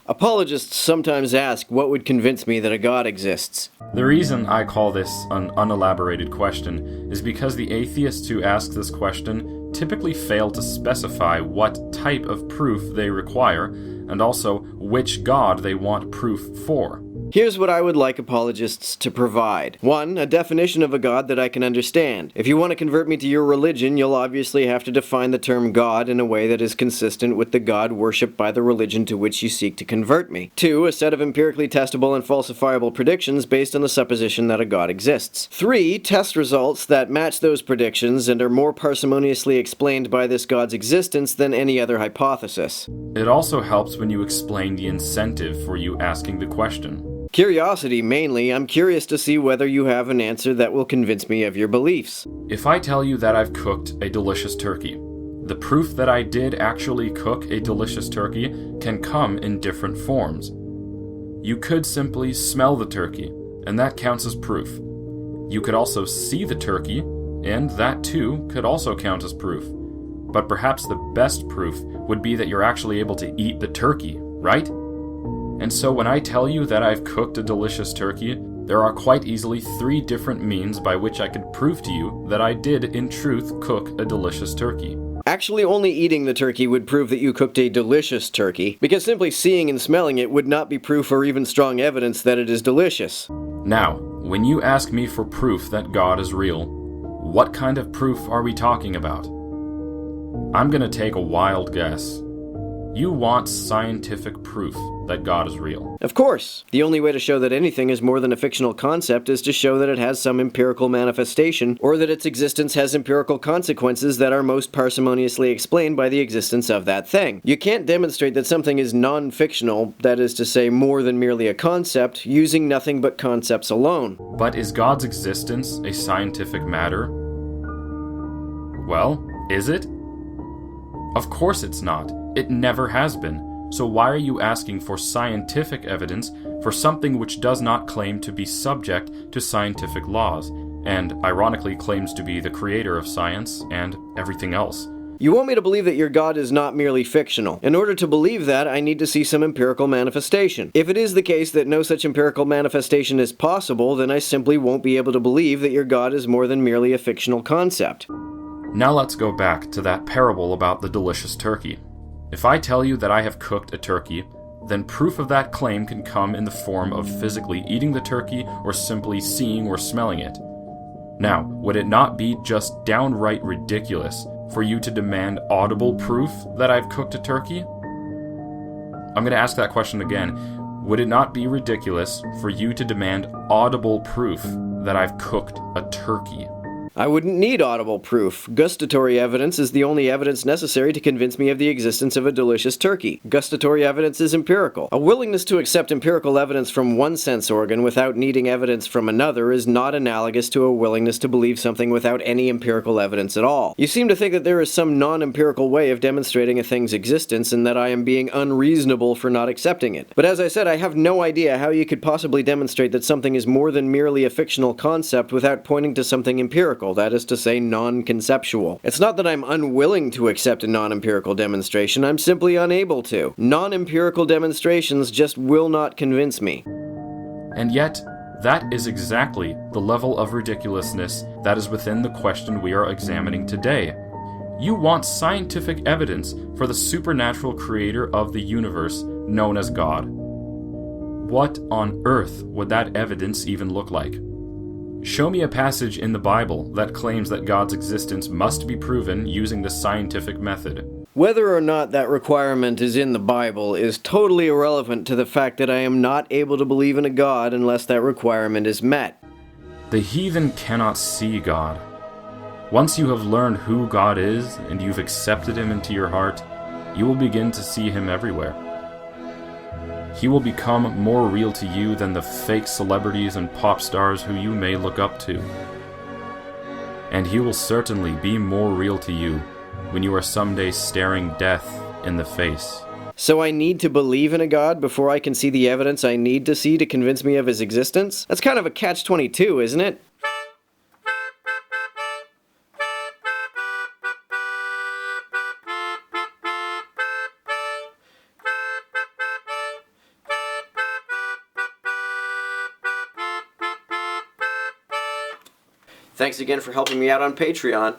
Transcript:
Apologists sometimes ask what would convince me that a god exists. The reason I call this an unelaborated question is because the atheists who ask this question typically fail to specify what type of proof they require, and also which god they want proof for. Here's what I would like apologists to provide. 1. A definition of a god that I can understand. If you want to convert me to your religion, you'll obviously have to define the term God in a way that is consistent with the God worshipped by the religion to which you seek to convert me. 2. A set of empirically testable and falsifiable predictions based on the supposition that a god exists. 3. Test results that match those predictions and are more parsimoniously explained by this god's existence than any other hypothesis. It also helps when you explain the incentive for you asking the question. Curiosity, mainly. I'm curious to see whether you have an answer that will convince me of your beliefs. If I tell you that I've cooked a delicious turkey, the proof that I did actually cook a delicious turkey can come in different forms. You could simply smell the turkey, and that counts as proof. You could also see the turkey, and that too could also count as proof. But perhaps the best proof would be that you're actually able to eat the turkey, right? And so when I tell you that I've cooked a delicious turkey, there are quite easily 3 different means by which I could prove to you that I did in truth cook a delicious turkey. Actually, only eating the turkey would prove that you cooked a delicious turkey, because simply seeing and smelling it would not be proof or even strong evidence that it is delicious. Now, when you ask me for proof that God is real, what kind of proof are we talking about? I'm gonna take a wild guess. You want scientific proof that God is real. Of course. The only way to show that anything is more than a fictional concept is to show that it has some empirical manifestation, or that its existence has empirical consequences that are most parsimoniously explained by the existence of that thing. You can't demonstrate that something is non-fictional, that is to say more than merely a concept, using nothing but concepts alone. But is God's existence a scientific matter? Well, is it? Of course it's not. It never has been. So why are you asking for scientific evidence for something which does not claim to be subject to scientific laws, and ironically claims to be the creator of science and everything else? You want me to believe that your God is not merely fictional. In order to believe that, I need to see some empirical manifestation. If it is the case that no such empirical manifestation is possible, then I simply won't be able to believe that your God is more than merely a fictional concept. Now let's go back to that parable about the delicious turkey. If I tell you that I have cooked a turkey, then proof of that claim can come in the form of physically eating the turkey or simply seeing or smelling it. Now, would it not be just downright ridiculous for you to demand audible proof that I've cooked a turkey? I'm going to ask that question again. Would it not be ridiculous for you to demand audible proof that I've cooked a turkey? I wouldn't need audible proof. Gustatory evidence is the only evidence necessary to convince me of the existence of a delicious turkey. Gustatory evidence is empirical. A willingness to accept empirical evidence from one sense organ without needing evidence from another is not analogous to a willingness to believe something without any empirical evidence at all. You seem to think that there is some non-empirical way of demonstrating a thing's existence and that I am being unreasonable for not accepting it. But as I said, I have no idea how you could possibly demonstrate that something is more than merely a fictional concept without pointing to something empirical. That is to say, non-conceptual. It's not that I'm unwilling to accept a non-empirical demonstration, I'm simply unable to. Non-empirical demonstrations just will not convince me. And yet, that is exactly the level of ridiculousness that is within the question we are examining today. You want scientific evidence for the supernatural creator of the universe, known as God. What on earth would that evidence even look like? Show me a passage in the Bible that claims that God's existence must be proven using the scientific method. Whether or not that requirement is in the Bible is totally irrelevant to the fact that I am not able to believe in a God unless that requirement is met. The heathen cannot see God. Once you have learned who God is and you've accepted Him into your heart, you will begin to see Him everywhere. He will become more real to you than the fake celebrities and pop stars who you may look up to. And He will certainly be more real to you when you are someday staring death in the face. So I need to believe in a God before I can see the evidence I need to see to convince me of His existence? That's kind of a catch-22, isn't it? Thanks again for helping me out on Patreon.